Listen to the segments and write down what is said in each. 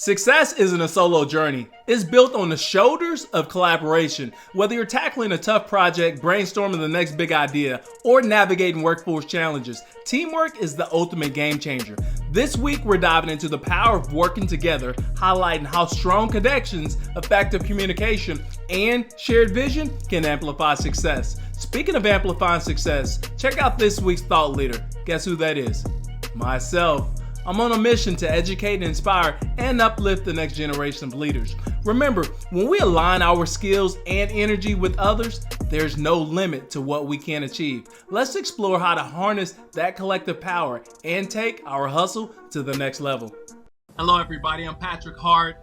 Success isn't a solo journey. It's built on the shoulders of collaboration. Whether you're tackling a tough project, brainstorming the next big idea, or navigating workforce challenges, teamwork is the ultimate game changer. This week, we're diving into the power of working together, highlighting how strong connections, effective communication, and shared vision can amplify success. Speaking of amplifying success, check out this week's thought leader. Guess who that is? Myself. I'm on a mission to educate, inspire, and uplift the next generation of leaders. Remember, when we align our skills and energy with others, there's no limit to what we can achieve. Let's explore how to harness that collective power and take our hustle to the next level. Hello, everybody. I'm Patrick Hart,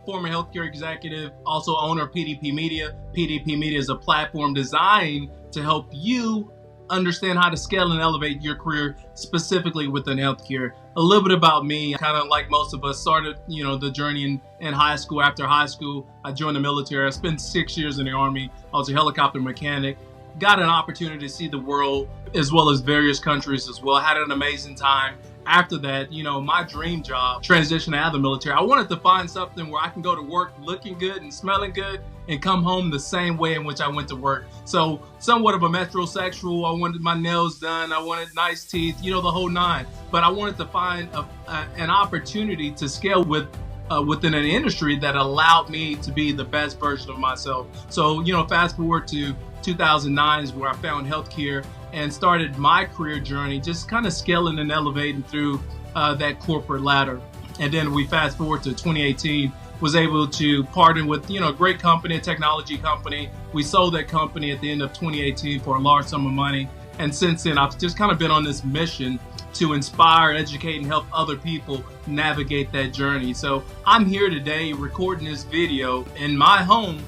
former healthcare executive, also owner of PDP Media. PDP Media is a platform designed to help you understand how to scale and elevate your career, specifically within healthcare. A little bit about me, kind of like most of us, started, the journey in high school. After high school, I joined the military. I spent 6 years in the Army. I was a helicopter mechanic. Got an opportunity to see the world as well as various countries as well. Had an amazing time. After that, my dream job, transition out of the military. I wanted to find something where I can go to work looking good and smelling good and come home the same way in which I went to work. So somewhat of a metrosexual. I wanted my nails done. I wanted nice teeth, the whole nine. But I wanted to find an opportunity to scale within an industry that allowed me to be the best version of myself. So, fast forward to 2009 is where I found healthcare and started my career journey, just kind of scaling and elevating through that corporate ladder. And then we fast forward to 2018, was able to partner with, a great company, a technology company. We sold that company at the end of 2018 for a large sum of money. And since then, I've just kind of been on this mission to inspire, educate, and help other people navigate that journey. So I'm here today recording this video in my home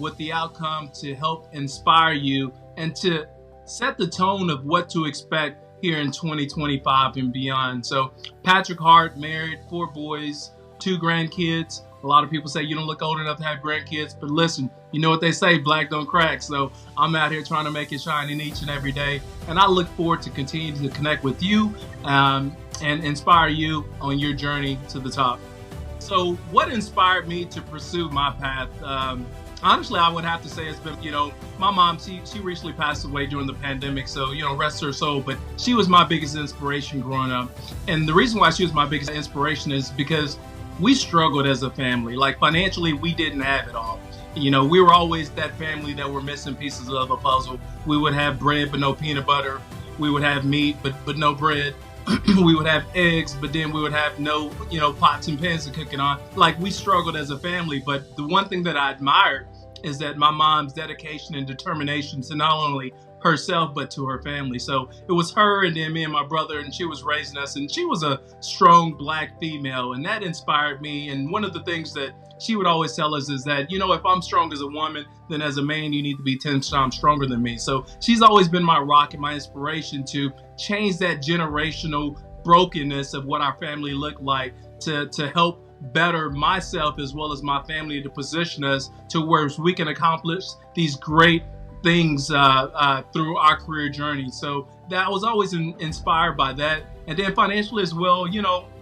with the outcome to help inspire you and to set the tone of what to expect here in 2025 and beyond. So Patrick Hart, married, 4 boys, 2 grandkids. A lot of people say you don't look old enough to have grandkids, but listen, you know what they say, black don't crack. So I'm out here trying to make it shine in each and every day. And I look forward to continuing to connect with you and inspire you on your journey to the top. So what inspired me to pursue my path? Honestly, I would have to say it's been, my mom, she recently passed away during the pandemic. So, rest her soul. But she was my biggest inspiration growing up. And the reason why she was my biggest inspiration is because we struggled as a family. Like financially, we didn't have it all. We were always that family that were missing pieces of the puzzle. We would have bread, but no peanut butter. We would have meat, but no bread. We would have eggs, but then we would have no, pots and pans to cook it on. Like we struggled as a family. But the one thing that I admired is that my mom's dedication and determination to not only herself, but to her family. So it was her and then me and my brother, and she was raising us, and she was a strong black female, and that inspired me. And one of the things that she would always tell us is that, if I'm strong as a woman, then as a man, you need to be 10 times stronger than me. So she's always been my rock and my inspiration to change that generational brokenness of what our family looked like to help better myself as well as my family to position us to where we can accomplish these great things through our career journey. So that I was always inspired by that. And then financially as well,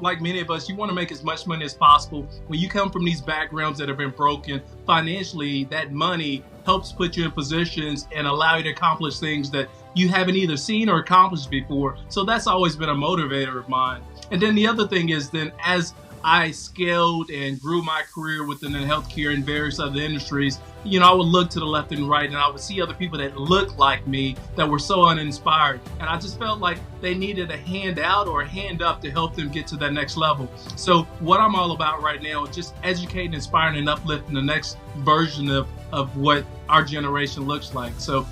like many of us, you want to make as much money as possible. When you come from these backgrounds that have been broken, financially, that money helps put you in positions and allow you to accomplish things that you haven't either seen or accomplished before. So that's always been a motivator of mine. And then the other thing is then as I scaled and grew my career within the healthcare and various other industries, I would look to the left and right and I would see other people that looked like me that were so uninspired. And I just felt like they needed a hand out or a hand up to help them get to that next level. So what I'm all about right now is just educating, inspiring, and uplifting the next version of what our generation looks like. So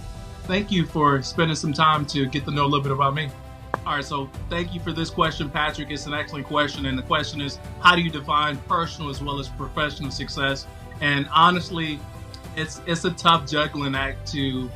thank you for spending some time to get to know a little bit about me. All right, so thank you for this question, Patrick. It's an excellent question. And the question is, how do you define personal as well as professional success? And honestly, it's a tough juggling act to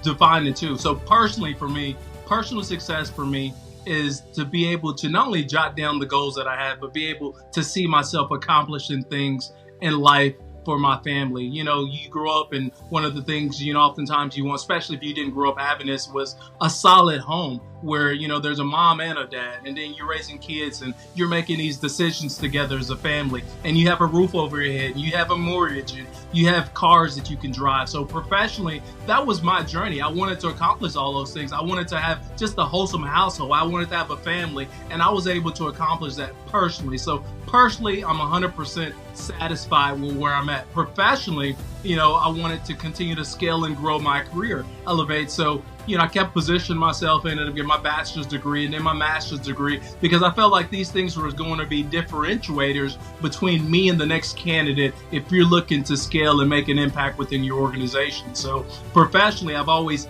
define the two. So personally for me, personal success for me is to be able to not only jot down the goals that I have, but be able to see myself accomplishing things in life for my family. You grow up and one of the things, oftentimes you want, especially if you didn't grow up having this, was a solid home where, there's a mom and a dad, and then you're raising kids and you're making these decisions together as a family, and you have a roof over your head, and you have a mortgage, and you have cars that you can drive. So professionally, that was my journey. I wanted to accomplish all those things. I wanted to have just a wholesome household. I wanted to have a family, and I was able to accomplish that personally. So personally, I'm 100% satisfied with where I'm at. Professionally, I wanted to continue to scale and grow my career, elevate. So, I kept positioning myself, ended up getting my bachelor's degree and then my master's degree, because I felt like these things were going to be differentiators between me and the next candidate if you're looking to scale and make an impact within your organization. So professionally, I've always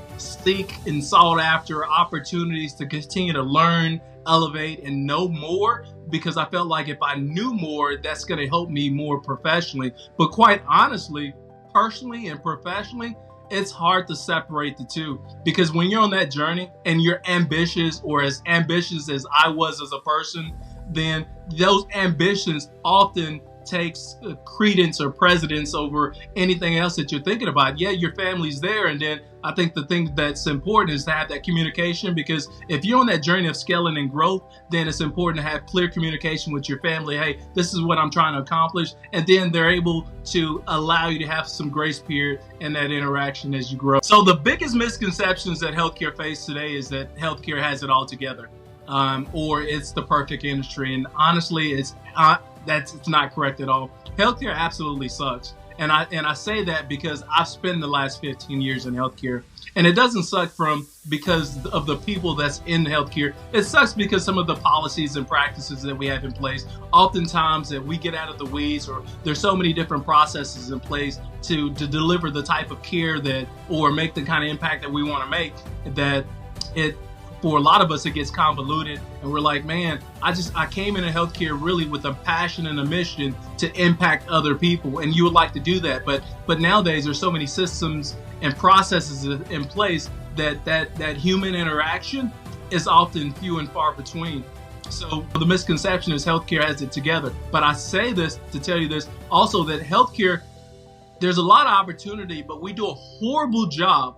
and sought after opportunities to continue to learn, elevate, and know more, because I felt like if I knew more, that's going to help me more professionally. But quite honestly, personally and professionally, it's hard to separate the two, because when you're on that journey and you're ambitious, or as ambitious as I was as a person, then those ambitions often takes credence or precedence over anything else that you're thinking about. Yeah, your family's there, and then I think the thing that's important is to have that communication, because if you're on that journey of scaling and growth, then it's important to have clear communication with your family. Hey, this is what I'm trying to accomplish, and then they're able to allow you to have some grace period in that interaction as you grow. So the biggest misconceptions that healthcare face today is that healthcare has it all together, or it's the perfect industry, and honestly, it's not correct at all. Healthcare absolutely sucks. And I say that because I've spent the last 15 years in healthcare. And it doesn't suck because of the people that's in healthcare. It sucks because some of the policies and practices that we have in place, oftentimes that we get out of the weeds, or there's so many different processes in place to deliver the type of care or make the kind of impact that we want to make, that for a lot of us, it gets convoluted, and we're like, man, I came into healthcare really with a passion and a mission to impact other people, and you would like to do that, but nowadays there's so many systems and processes in place that human interaction is often few and far between. So the misconception is healthcare has it together. But I say this to tell you this also, that healthcare, there's a lot of opportunity, but we do a horrible job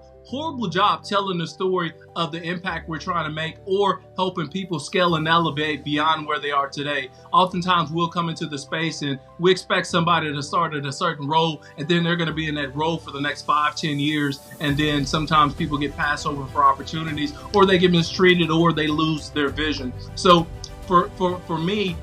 telling the story of the impact we're trying to make, or helping people scale and elevate beyond where they are today. Oftentimes we'll come into the space and we expect somebody to start at a certain role, and then they're going to be in that role for the next 5-10 years. And then sometimes people get passed over for opportunities, or they get mistreated, or they lose their vision. So for me,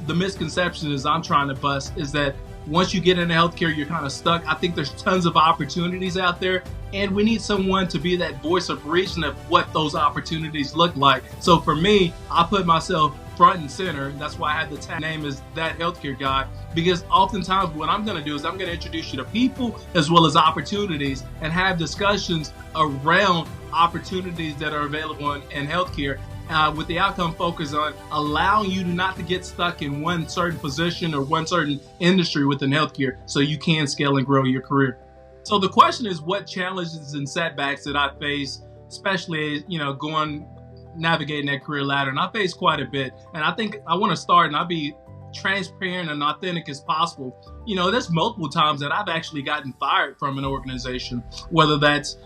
the misconception is I'm trying to bust is that once you get into healthcare, you're kind of stuck. I think there's tons of opportunities out there, and we need someone to be that voice of reason of what those opportunities look like. So for me, I put myself front and center. That's why I had the tag name as That Healthcare Guy, because oftentimes what I'm going to do is I'm going to introduce you to people as well as opportunities, and have discussions around opportunities that are available in healthcare. With the outcome focus on allowing you not to get stuck in one certain position or one certain industry within healthcare, so you can scale and grow your career. So the question is, what challenges and setbacks did I face, especially navigating that career ladder? And I faced quite a bit. And I think I want to start, and I'll be transparent and authentic as possible. There's multiple times that I've actually gotten fired from an organization, whether that's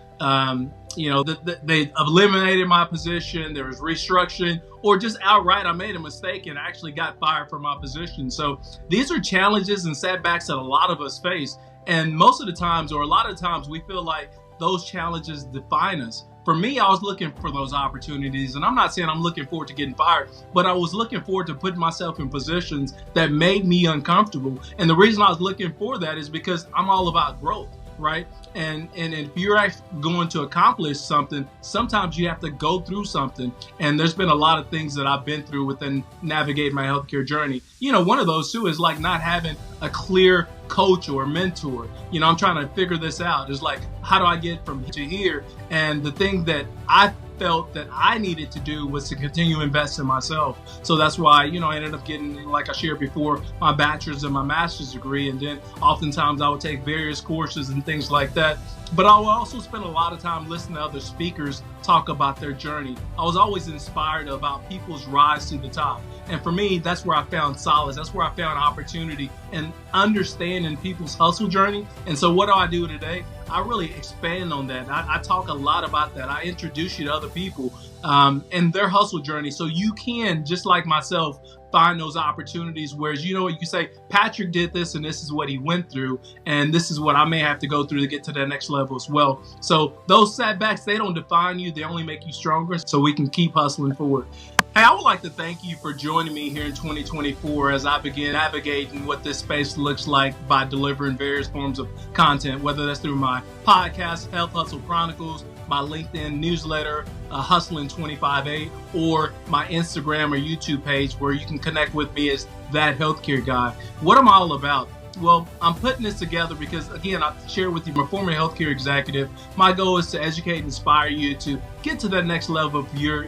they eliminated my position, there was restructuring, or just outright I made a mistake and actually got fired from my position. So these are challenges and setbacks that a lot of us face. And most of the times, or a lot of times, we feel like those challenges define us. For me, I was looking for those opportunities, and I'm not saying I'm looking forward to getting fired, but I was looking forward to putting myself in positions that made me uncomfortable. And the reason I was looking for that is because I'm all about growth, right? And if you're actually going to accomplish something, sometimes you have to go through something. And there's been a lot of things that I've been through within navigating my healthcare journey. One of those too is like not having a clear coach or mentor. I'm trying to figure this out. It's like, how do I get from here to here? And the thing that I felt that I needed to do was to continue to invest in myself. So that's why, I ended up getting, like I shared before, my bachelor's and my master's degree. And then oftentimes I would take various courses and things like that. But I would also spend a lot of time listening to other speakers talk about their journey. I was always inspired about people's rise to the top. And for me, that's where I found solace. That's where I found opportunity and understanding people's hustle journey. And so what do I do today? I really expand on that. I talk a lot about that. I introduce you to other people and their hustle journey. So you can, just like myself, find those opportunities where, you say, Patrick did this and this is what he went through. And this is what I may have to go through to get to that next level as well. So those setbacks, they don't define you. They only make you stronger so we can keep hustling forward. Hey, I would like to thank you for joining me here in 2024 as I begin navigating what this space looks like by delivering various forms of content, whether that's through my podcast, Health Hustle Chronicles, my LinkedIn newsletter, Hustling 25Eight, or my Instagram or YouTube page where you can connect with me as that healthcare guy. What am I all about? Well, I'm putting this together because, again, I share with you, I'm a former healthcare executive. My goal is to educate and inspire you to get to that next level of your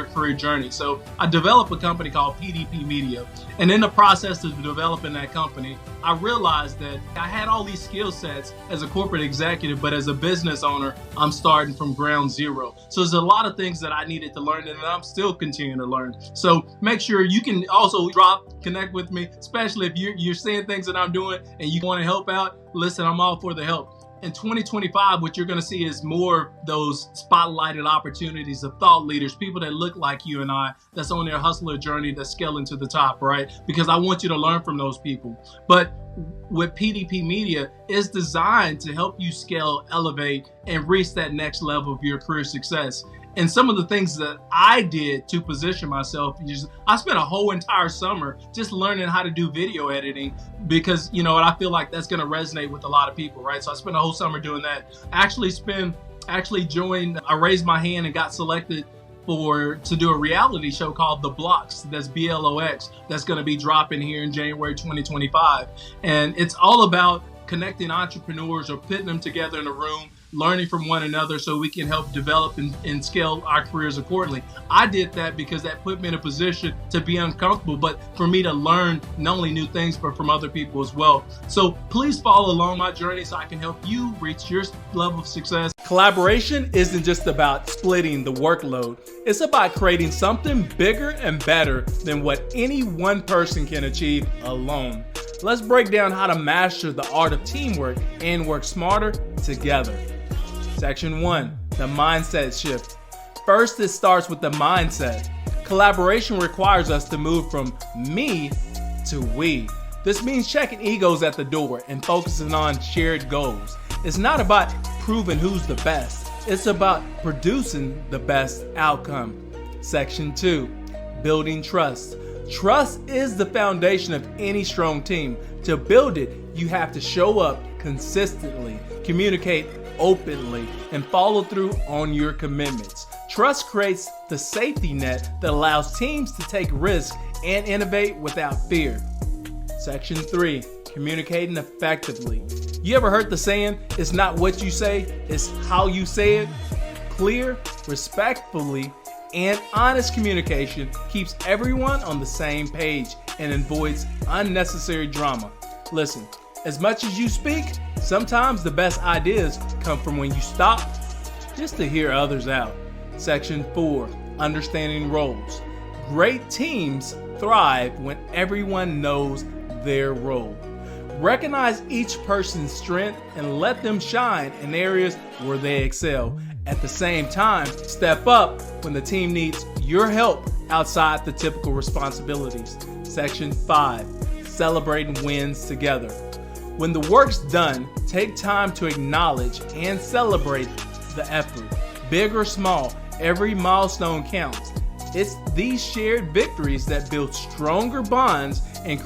career journey. So I developed a company called PDP Media. And in the process of developing that company, I realized that I had all these skill sets as a corporate executive, but as a business owner, I'm starting from ground zero. So there's a lot of things that I needed to learn and I'm still continuing to learn. So make sure you can also connect with me, especially if you're seeing things that I'm doing and you want to help out. Listen, I'm all for the help. In 2025, what you're going to see is more of those spotlighted opportunities of thought leaders, people that look like you and I, that's on their hustler journey, that's scaling to the top, right? Because I want you to learn from those people. But with PDP Media, it's designed to help you scale, elevate, and reach that next level of your career success. And some of the things that I did to position myself, I spent a whole entire summer just learning how to do video editing because, and I feel like that's going to resonate with a lot of people, right? So I spent a whole summer doing that. I raised my hand and got selected to do a reality show called The Blocks. That's BLOX. That's going to be dropping here in January 2025. And it's all about connecting entrepreneurs or putting them together in a room, learning from one another so we can help develop and scale our careers accordingly. I did that because that put me in a position to be uncomfortable, but for me to learn not only new things, but from other people as well. So please follow along my journey so I can help you reach your level of success. Collaboration isn't just about splitting the workload. It's about creating something bigger and better than what any one person can achieve alone. Let's break down how to master the art of teamwork and work smarter together. Section 1, the mindset shift. First, it starts with the mindset. Collaboration requires us to move from me to we. This means checking egos at the door and focusing on shared goals. It's not about proving who's the best. It's about producing the best outcome. Section 2, building trust. Trust is the foundation of any strong team. To build it, you have to show up consistently, communicate openly, and follow through on your commitments. Trust creates the safety net that allows teams to take risks and innovate without fear. Section 3, communicating effectively. You ever heard the saying, it's not what you say, it's how you say it? Clear, respectfully, and honest communication keeps everyone on the same page and avoids unnecessary drama. Listen, as much as you speak, sometimes the best ideas come from when you stop just to hear others out. Section 4, understanding roles. Great teams thrive when everyone knows their role. Recognize each person's strength and let them shine in areas where they excel. At the same time, step up when the team needs your help outside the typical responsibilities. Section 5, celebrating wins together. When the work's done, take time to acknowledge and celebrate the effort. Big or small, every milestone counts. It's these shared victories that build stronger bonds and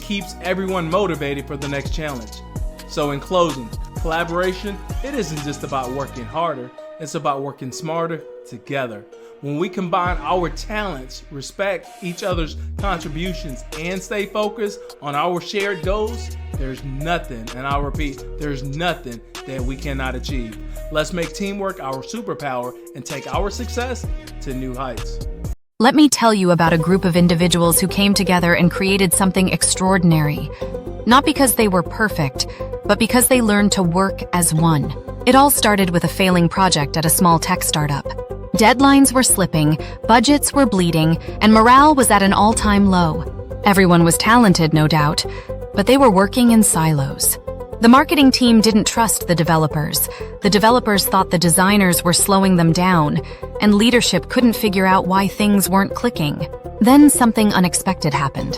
keeps everyone motivated for the next challenge. So in closing, collaboration, it isn't just about working harder, it's about working smarter together. When we combine our talents, respect each other's contributions, and stay focused on our shared goals, there's nothing, and I'll repeat, there's nothing that we cannot achieve. Let's make teamwork our superpower and take our success to new heights. Let me tell you about a group of individuals who came together and created something extraordinary. Not because they were perfect, but because they learned to work as one. It all started with a failing project at a small tech startup. Deadlines were slipping, budgets were bleeding, and morale was at an all-time low. Everyone was talented, no doubt, but they were working in silos. The marketing team didn't trust the developers. The developers thought the designers were slowing them down, and leadership couldn't figure out why things weren't clicking. Then something unexpected happened.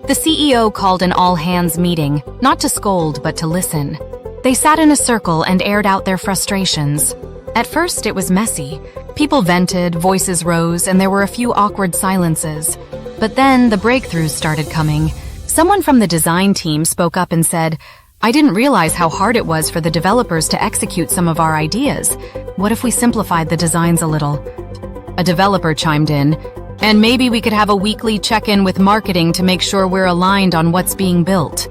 The CEO called an all-hands meeting, not to scold, but to listen. They sat in a circle and aired out their frustrations. At first, it was messy. People vented, voices rose, and there were a few awkward silences. But then the breakthroughs started coming. Someone from the design team spoke up and said, "I didn't realize how hard it was for the developers to execute some of our ideas. What if we simplified the designs a little?" A developer chimed in, "And maybe we could have a weekly check-in with marketing to make sure we're aligned on what's being built."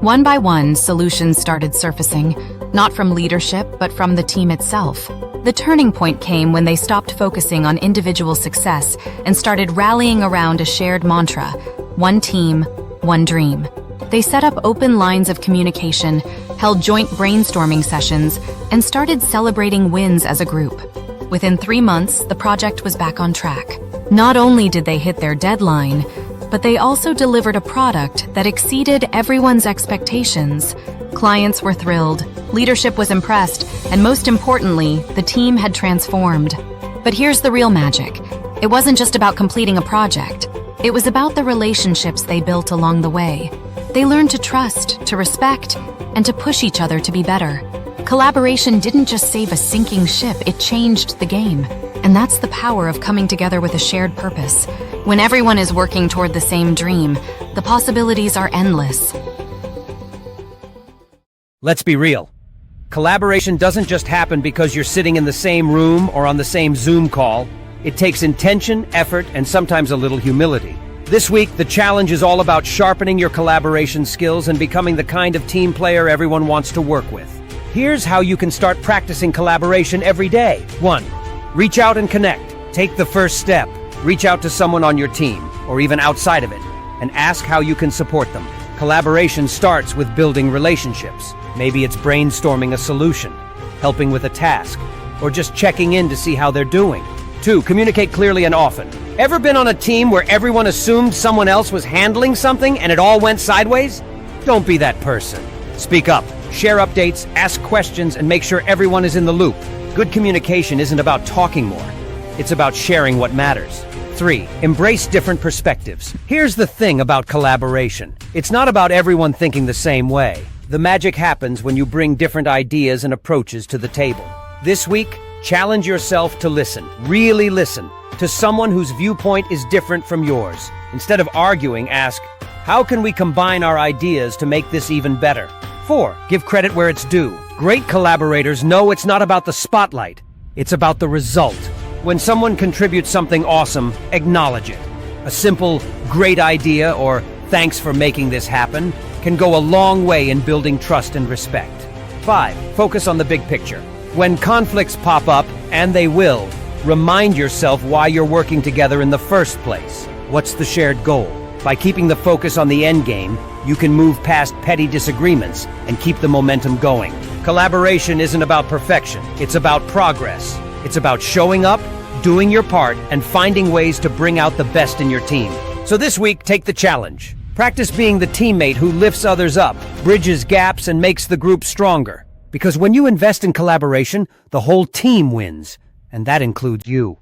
One by one, solutions started surfacing, not from leadership, but from the team itself. The turning point came when they stopped focusing on individual success and started rallying around a shared mantra: one team, one dream. They set up open lines of communication, held joint brainstorming sessions, and started celebrating wins as a group. Within 3 months, the project was back on track. Not only did they hit their deadline, but they also delivered a product that exceeded everyone's expectations. Clients were thrilled, leadership was impressed, and most importantly, the team had transformed. But here's the real magic. It wasn't just about completing a project. It was about the relationships they built along the way. They learned to trust, to respect, and to push each other to be better. Collaboration didn't just save a sinking ship, it changed the game. And that's the power of coming together with a shared purpose. When everyone is working toward the same dream, the possibilities are endless. Let's be real. Collaboration doesn't just happen because you're sitting in the same room or on the same Zoom call. It takes intention, effort, and sometimes a little humility. This week, the challenge is all about sharpening your collaboration skills and becoming the kind of team player everyone wants to work with. Here's how you can start practicing collaboration every day. 1. Reach out and connect. Take the first step. Reach out to someone on your team, or even outside of it, and ask how you can support them. Collaboration starts with building relationships. Maybe it's brainstorming a solution, helping with a task, or just checking in to see how they're doing. 2. Communicate clearly and often. Ever been on a team where everyone assumed someone else was handling something and it all went sideways? Don't be that person. Speak up, share updates, ask questions, and make sure everyone is in the loop. Good communication isn't about talking more. It's about sharing what matters. 3. Embrace different perspectives. Here's the thing about collaboration. It's not about everyone thinking the same way. The magic happens when you bring different ideas and approaches to the table. This week, challenge yourself to listen, really listen, to someone whose viewpoint is different from yours. Instead of arguing, ask, how can we combine our ideas to make this even better? 4. Give credit where it's due. Great collaborators know it's not about the spotlight. It's about the result. When someone contributes something awesome, acknowledge it. A simple, great idea or thanks for making this happen can go a long way in building trust and respect. 5. Focus on the big picture. When conflicts pop up, and they will, remind yourself why you're working together in the first place. What's the shared goal? By keeping the focus on the end game, you can move past petty disagreements and keep the momentum going. Collaboration isn't about perfection, it's about progress. It's about showing up, doing your part, and finding ways to bring out the best in your team. So this week, take the challenge. Practice being the teammate who lifts others up, bridges gaps, and makes the group stronger. Because when you invest in collaboration, the whole team wins, and that includes you.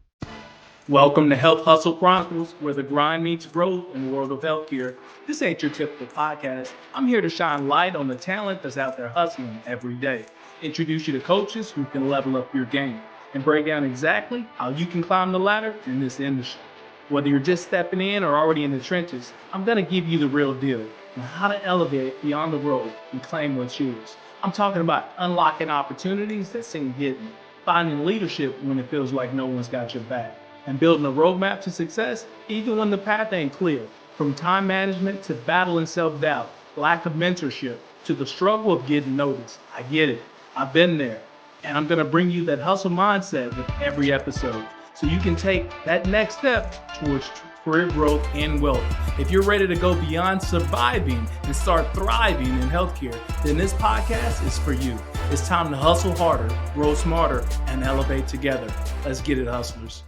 Welcome to Health Hustle Chronicles, where the grind meets growth in the world of healthcare. This ain't your typical podcast. I'm here to shine light on the talent that's out there hustling every day. Introduce you to coaches who can level up your game and break down exactly how you can climb the ladder in this industry. Whether you're just stepping in or already in the trenches, I'm going to give you the real deal on how to elevate beyond the road and claim what's yours. I'm talking about unlocking opportunities that seem hidden, finding leadership when it feels like no one's got your back, and building a roadmap to success even when the path ain't clear. From time management to battling self-doubt, lack of mentorship, to the struggle of getting noticed. I get it. I've been there. And I'm going to bring you that hustle mindset with every episode, so you can take that next step towards career growth, and wealth. If you're ready to go beyond surviving and start thriving in healthcare, then this podcast is for you. It's time to hustle harder, grow smarter, and elevate together. Let's get it, hustlers.